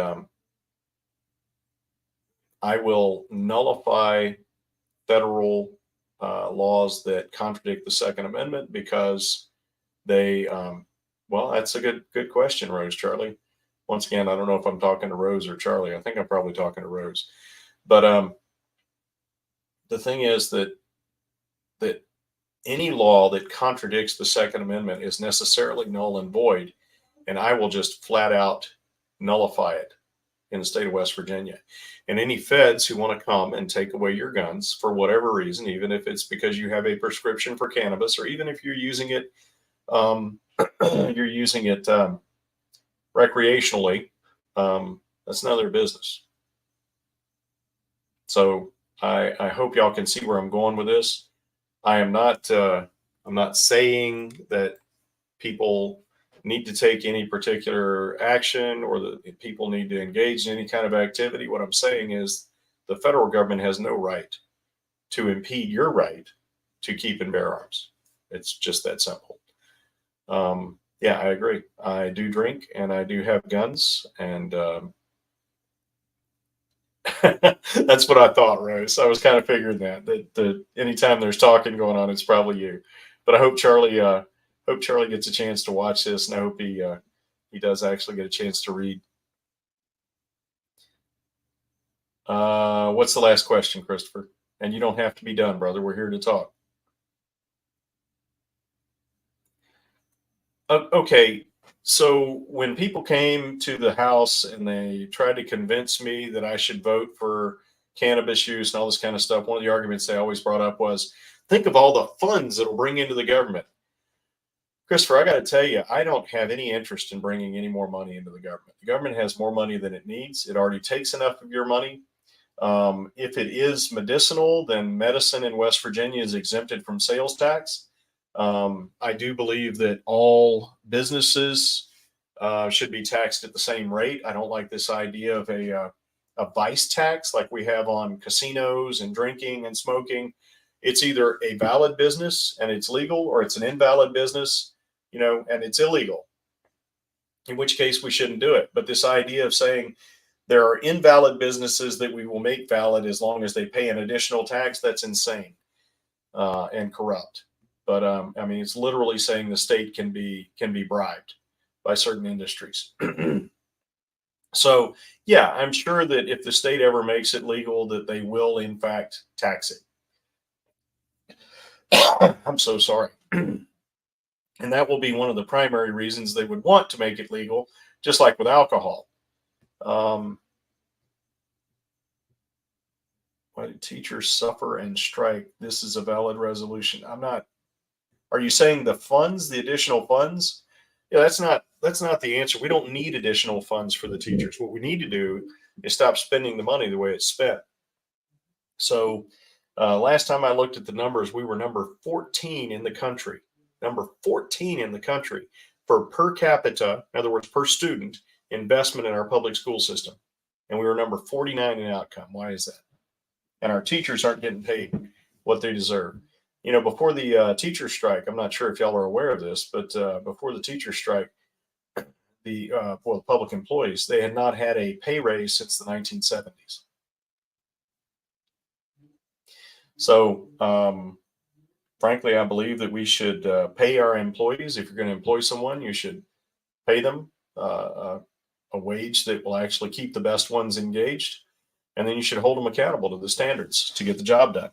I will nullify federal laws that contradict the Second Amendment because they, well, that's a good question, Rose Charlie. Once again, I don't know if I'm talking to Rose or Charlie. I think I'm probably talking to Rose. But the thing is that any law that contradicts the Second Amendment is necessarily null and void, and I will just flat out nullify it in the state of West Virginia. And any feds who want to come and take away your guns for whatever reason, even if it's because you have a prescription for cannabis, or even if you're using it, recreationally, that's none of their business. So I hope y'all can see where I'm going with this. I'm not saying that people need to take any particular action or that people need to engage in any kind of activity. What I'm saying is the federal government has no right to impede your right to keep and bear arms. It's just that simple. Yeah, I agree. I do drink and I do have guns, and that's what I thought, Rose. I was kind of figuring that anytime there's talking going on, it's probably you. But I hope Charlie gets a chance to watch this, and I hope he does actually get a chance to read. What's the last question, Christopher? And you don't have to be done, brother. We're here to talk. Okay, so when people came to the House and they tried to convince me that I should vote for cannabis use and all this kind of stuff, one of the arguments they always brought up was, think of all the funds it'll bring into the government. Christopher, I got to tell you, I don't have any interest in bringing any more money into the government. The government has more money than it needs. It already takes enough of your money. If it is medicinal, then medicine in West Virginia is exempted from sales tax. I do believe that all businesses should be taxed at the same rate. I don't like this idea of a vice tax like we have on casinos and drinking and smoking. It's either a valid business and it's legal, or it's an invalid business, and it's illegal, in which case we shouldn't do it. But this idea of saying there are invalid businesses that we will make valid as long as they pay an additional tax, that's insane and corrupt. But I mean, it's literally saying the state can be bribed by certain industries. So yeah, I'm sure that if the state ever makes it legal, that they will in fact tax it. I'm so sorry. And that will be one of the primary reasons they would want to make it legal, just like with alcohol. Why do teachers suffer and strike? This is a valid resolution. I'm not. Are you saying the funds, the additional funds? Yeah, that's not the answer. We don't need additional funds for the teachers. What we need to do is stop spending the money the way it's spent. So last time I looked at the numbers, we were number 14 in the country. Number 14 in the country for per capita, in other words, per student investment in our public school system. And we were number 49 in outcome. Why is that? And our teachers aren't getting paid what they deserve. Before the teacher strike, I'm not sure if y'all are aware of this, but before the teacher strike, for the public employees, they had not had a pay raise since the 1970s. So, frankly, I believe that we should pay our employees. If you're going to employ someone, you should pay them a wage that will actually keep the best ones engaged, and then you should hold them accountable to the standards to get the job done.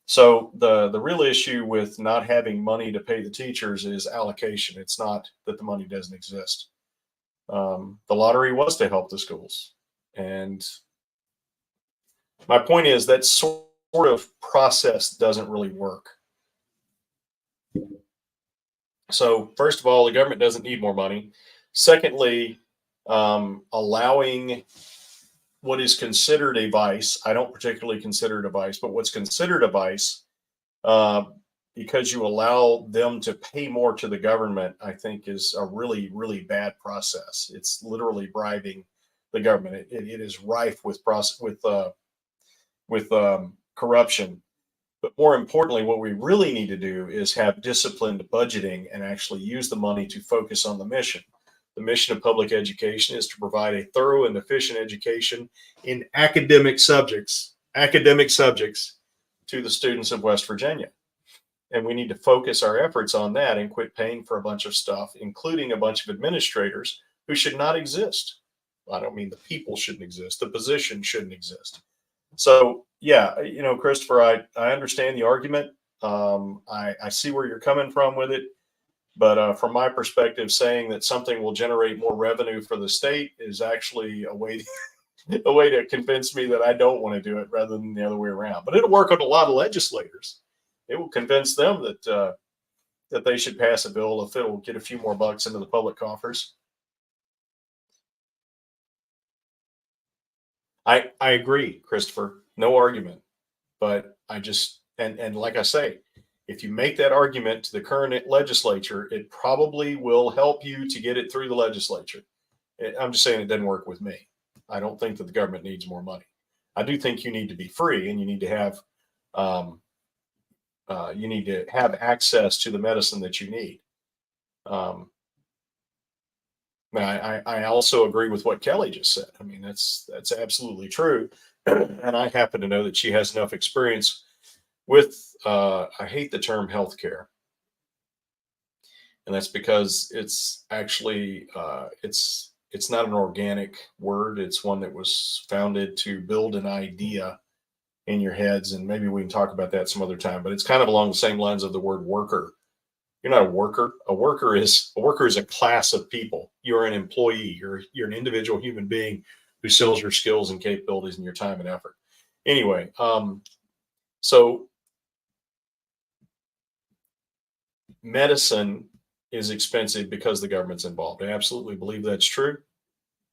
So the real issue with not having money to pay the teachers is allocation. It's not that the money doesn't exist. The lottery was to help the schools. And my point is that's sort sort of process doesn't really work. So, first of all, the government doesn't need more money. Secondly, allowing what is considered a vice, I don't particularly consider it a vice, but what's considered a vice, uh, because you allow them to pay more to the government, I think is a really, really bad process. It's literally bribing the government. It is rife with corruption. But more importantly, what we really need to do is have disciplined budgeting and actually use the money to focus on the mission. The mission of public education is to provide a thorough and efficient education in academic subjects to the students of West Virginia. And we need to focus our efforts on that and quit paying for a bunch of stuff, including a bunch of administrators who should not exist. I don't mean the people shouldn't exist, the position shouldn't exist. So yeah, Christopher, I understand the argument. I see where you're coming from with it, but from my perspective, saying that something will generate more revenue for the state is actually a way a way to convince me that I don't want to do it rather than the other way around. But it'll work on a lot of legislators. It will convince them that they should pass a bill if it'll get a few more bucks into the public coffers. I agree, Christopher. No argument. But I just and like I say, if you make that argument to the current legislature, it probably will help you to get it through the legislature. I'm just saying it doesn't work with me. I don't think that the government needs more money. I do think you need to be free and um, you need to have access to the medicine that you need. Um, I also agree with what Kelly just said. I mean, that's absolutely true. And I happen to know that she has enough experience with, I hate the term healthcare. And that's because it's actually, it's not an organic word. It's one that was founded to build an idea in your heads. And maybe we can talk about that some other time, but it's kind of along the same lines of the word worker. You're not a worker. A worker is a class of people. You're an employee. You're an individual human being who sells your skills and capabilities and your time and effort. Anyway, so medicine is expensive because the government's involved. I absolutely believe that's true.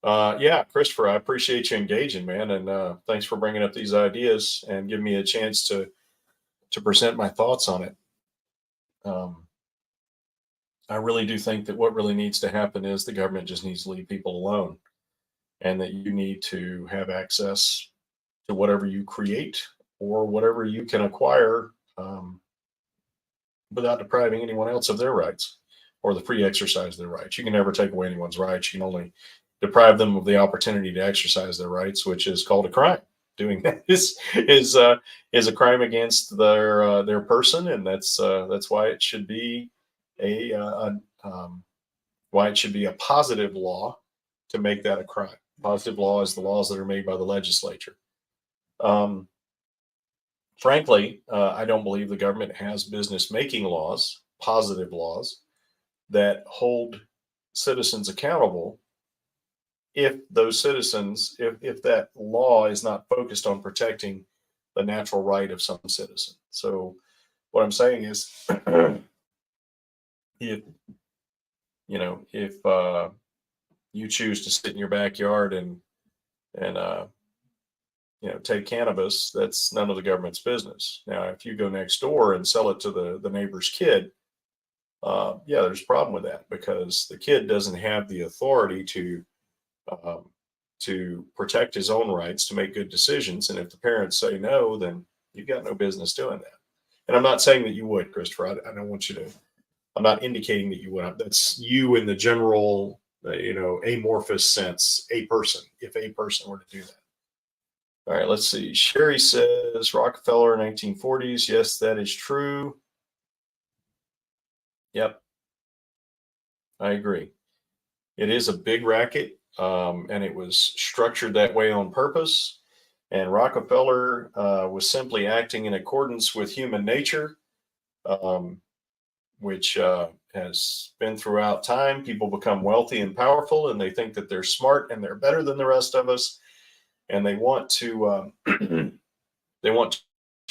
Yeah, Christopher, I appreciate you engaging, man, and thanks for bringing up these ideas and giving me a chance to present my thoughts on it. Um, I really do think that what really needs to happen is the government just needs to leave people alone, and that you need to have access to whatever you create or whatever you can acquire without depriving anyone else of their rights or the free exercise of their rights. You can never take away anyone's rights. You can only deprive them of the opportunity to exercise their rights, which is called a crime. Doing that is a crime against their person, and that's why it should be a why it should be a positive law to make that a crime. Positive law is the laws that are made by the legislature. Um, Frankly, I don't believe the government has business making laws, positive laws, that hold citizens accountable if those citizens, if that law is not focused on protecting the natural right of some citizen. So what I'm saying is if if you choose to sit in your backyard and take cannabis, that's none of the government's business. Now, if you go next door and sell it to the neighbor's kid, yeah, there's a problem with that because the kid doesn't have the authority um, to protect his own rights to make good decisions. And if the parents say no, then you've got no business doing that. And I'm not saying that you would, Christopher. I don't want you to. I'm not indicating that you would. That's you in the general, amorphous sense. A person, if a person were to do that. All right, let's see. Sherry says Rockefeller 1940s. Yes, that is true. Yep, I agree. It is a big racket, and it was structured that way on purpose. And Rockefeller was simply acting in accordance with human nature, um, which has been throughout time. People become wealthy and powerful, and they think that they're smart and they're better than the rest of us, and they want to they want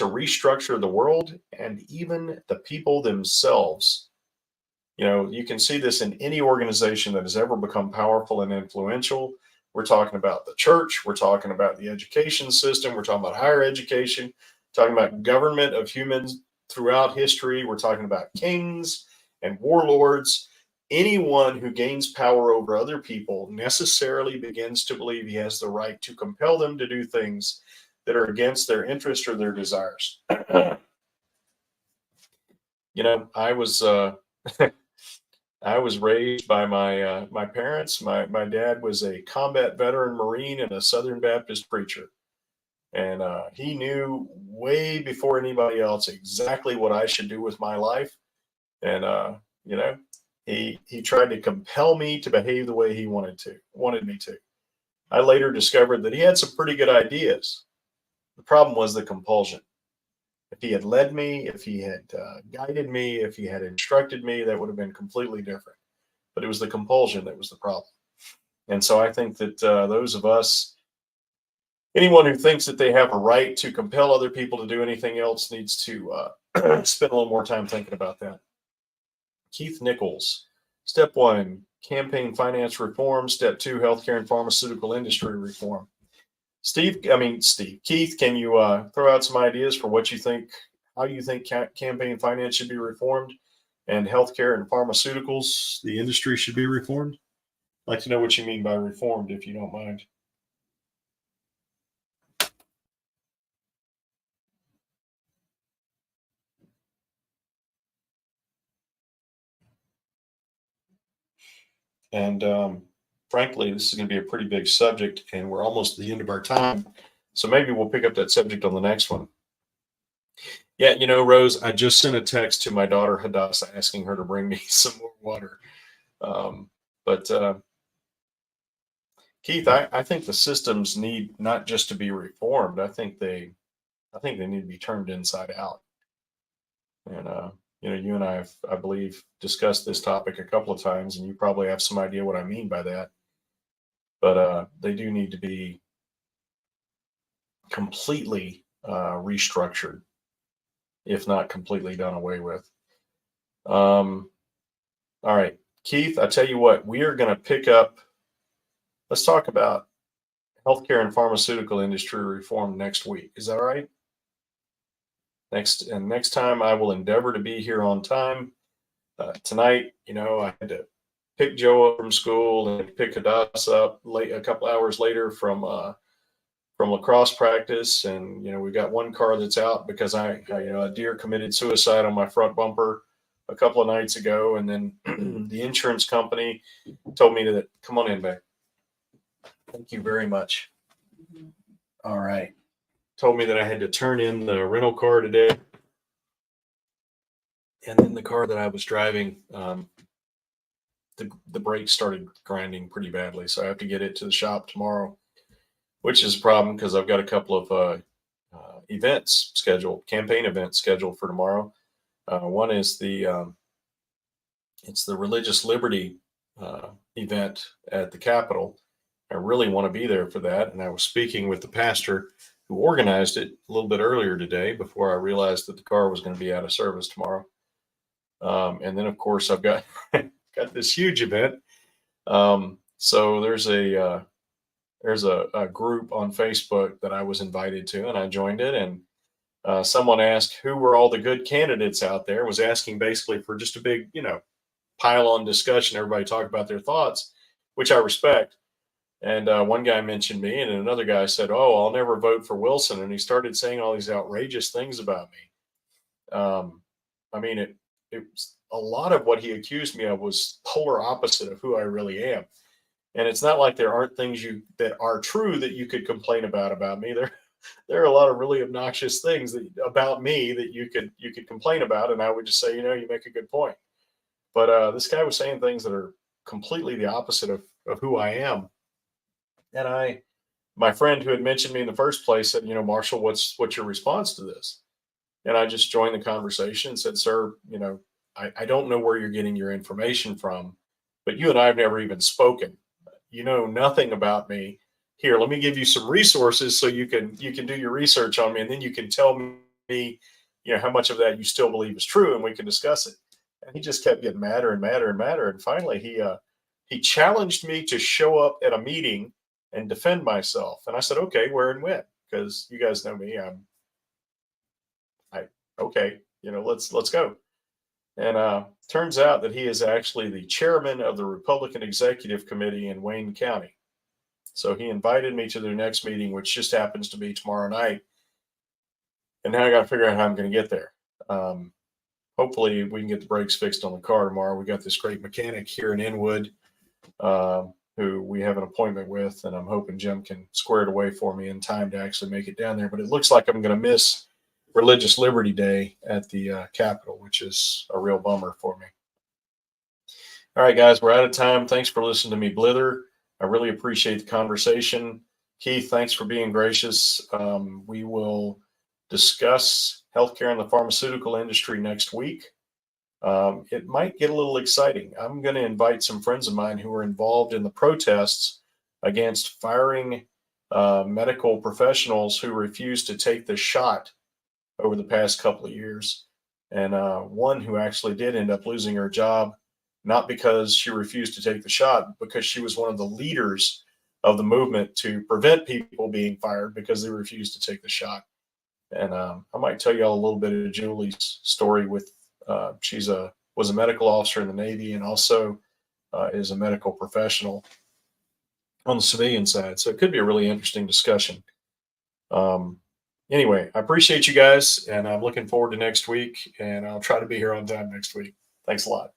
to restructure the world and even the people themselves. You know, you can see this in any organization that has ever become powerful and influential. We're talking about the church, we're talking about the education system, we're talking about higher education, talking about government of humans throughout history, we're talking about kings and warlords. Anyone who gains power over other people necessarily begins to believe he has the right to compel them to do things that are against their interest or their desires. You know, I was raised by my parents. My dad was a combat veteran Marine and a Southern Baptist preacher, and he knew way before anybody else exactly what I should do with my life. And you know, he tried to compel me to behave the way he wanted me to. I later discovered that he had some pretty good ideas. The problem was the compulsion. If he had led me, if he had guided me, if he had instructed me, that would have been completely different. But it was the compulsion that was the problem. And so I think that those of us, anyone who thinks that they have a right to compel other people to do anything else, needs to spend a little more time thinking about that. Keith Nichols, step 1, campaign finance reform. Step 2, healthcare and pharmaceutical industry reform. Keith, can you throw out some ideas for what you think, how you think campaign finance should be reformed and healthcare and pharmaceuticals, the industry, should be reformed? I'd like to know what you mean by reformed, if you don't mind. And frankly, this is going to be a pretty big subject, and we're almost at the end of our time. So maybe we'll pick up that subject on the next one. Yeah, you know, Rose, I just sent a text to my daughter Hadassah asking her to bring me some more water. But Keith, I think the systems need not just to be reformed. I think they need to be turned inside out. And you know, you and I have, I believe, discussed this topic a couple of times, and you probably have some idea what I mean by that. But they do need to be completely restructured, if not completely done away with. All right, Keith, I tell you what, we are going to pick up. Let's talk about healthcare and pharmaceutical industry reform next week. Is that all right? Next time I will endeavor to be here on time. Tonight, you know, I had to pick Joe up from school and pick Hadassah up late a couple hours later from lacrosse practice, and you know, we got one car that's out because a deer committed suicide on my front bumper a couple of nights ago, and then the insurance company told me to come on in, babe. Thank you very much. All right. Told me that I had to turn in the rental car today. And then the car that I was driving, the brakes started grinding pretty badly. So I have to get it to the shop tomorrow, which is a problem because I've got a couple of campaign events scheduled for tomorrow. One is it's the Religious Liberty event at the Capitol. I really want to be there for that. And I was speaking with the pastor who organized it a little bit earlier today before I realized that the car was going to be out of service tomorrow. And then, of course, I've got got this huge event. So there's a group on Facebook that I was invited to, and I joined it. And someone asked who were all the good candidates out there. Was asking basically for just a big, pile on discussion. Everybody talk about their thoughts, which I respect. And one guy mentioned me, and another guy said, "Oh, I'll never vote for Wilson." And he started saying all these outrageous things about me. I mean, it was a lot of what he accused me of was polar opposite of who I really am. And it's not like there aren't things that are true that you could complain about me. There are a lot of really obnoxious things about me that you could complain about, and I would just say, you make a good point. But this guy was saying things that are completely the opposite of who I am. And my friend who had mentioned me in the first place said, "Marshall, what's your response to this?" And I just joined the conversation and said, "Sir, I don't know where you're getting your information from, but you and I have never even spoken. You know nothing about me. Here, let me give you some resources so you can do your research on me, and then you can tell me me, how much of that you still believe is true, and we can discuss it. And he just kept getting madder and madder and madder. And finally, he challenged me to show up at a meeting and defend myself. And I said, okay, where and when? Because you guys know me. Okay, let's go. And turns out that he is actually the chairman of the Republican Executive Committee in Wayne County. So he invited me to their next meeting, which just happens to be tomorrow night. And now I got to figure out how I'm going to get there. Hopefully we can get the brakes fixed on the car tomorrow. We got this great mechanic here in Inwood who we have an appointment with, and I'm hoping Jim can square it away for me in time to actually make it down there. But it looks like I'm going to miss Religious Liberty Day at the Capitol, which is a real bummer for me. All right, guys, we're out of time. Thanks for listening to me blither. I really appreciate the conversation. Keith, thanks for being gracious. We will discuss healthcare in the pharmaceutical industry next week. It might get a little exciting. I'm going to invite some friends of mine who are involved in the protests against firing medical professionals who refuse to take the shot over the past couple of years. And one who actually did end up losing her job, not because she refused to take the shot, but because she was one of the leaders of the movement to prevent people being fired because they refused to take the shot. And I might tell you all a little bit of Julie's story with, was a medical officer in the Navy and also is a medical professional on the civilian side. So it could be a really interesting discussion. Anyway, I appreciate you guys, and I'm looking forward to next week, and I'll try to be here on time next week. Thanks a lot.